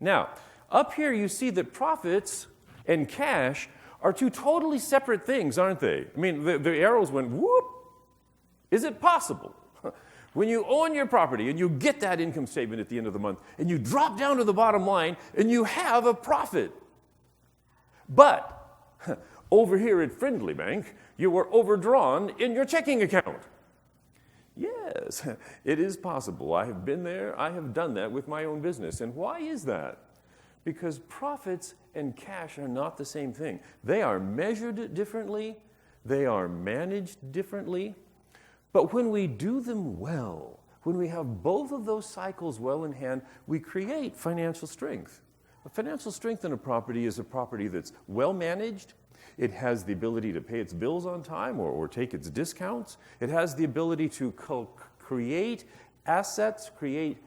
Now, up here you see that profits and cash are two totally separate things, aren't they? I mean, the arrows went whoop. Is it possible? When you own your property and you get that income statement at the end of the month and you drop down to the bottom line and you have a profit. But over here at Friendly Bank, you were overdrawn in your checking account. Yes, it is possible. I have been there. I have done that with my own business. And why is that? Because profits and cash are not the same thing. They are measured differently. They are managed differently. But when we do them well, when we have both of those cycles well in hand, we create financial strength. A financial strength in a property is a property that's well managed. It has the ability to pay its bills on time or take its discounts. It has the ability to create assets, create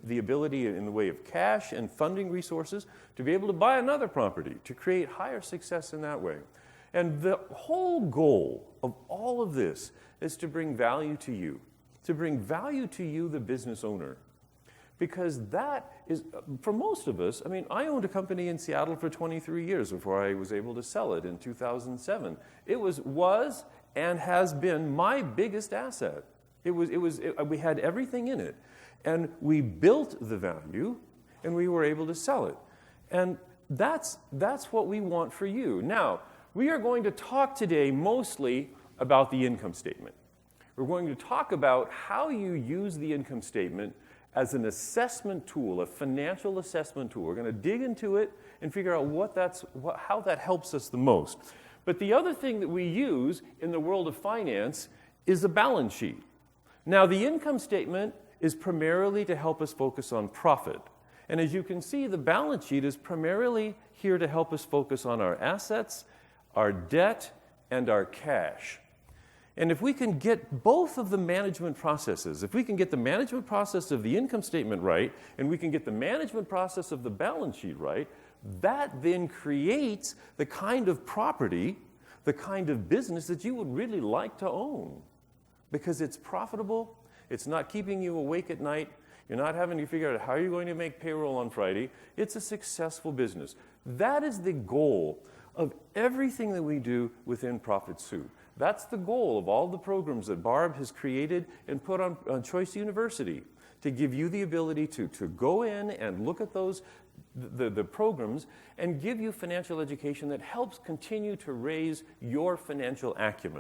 the ability in the way of cash and funding resources to be able to buy another property, to create higher success in that way. And the whole goal of all of this is to bring value to you, the business owner. Because that is, for most of us, I mean, I owned a company in Seattle for 23 years before I was able to sell it in 2007. It was and has been my biggest asset. We had everything in it. And we built the value, and we were able to sell it. And that's what we want for you. Now, we are going to talk today mostly about the income statement. We're going to talk about how you use the income statement as an assessment tool, a financial assessment tool. We're going to dig into it and figure out how that helps us the most. But the other thing that we use in the world of finance is a balance sheet. Now, the income statement is primarily to help us focus on profit. And as you can see, the balance sheet is primarily here to help us focus on our assets, our debt, and our cash. And if we can get both of the management processes, if we can get the management process of the income statement right, and we can get the management process of the balance sheet right, that then creates the kind of property, the kind of business that you would really like to own. Because it's profitable, it's not keeping you awake at night, you're not having to figure out how you're going to make payroll on Friday. It's a successful business. That is the goal of everything that we do within Profit Soup. That's the goal of all the programs that Barb has created and put on Choice University, to give you the ability to go in and look at the programs and give you financial education that helps continue to raise your financial acumen.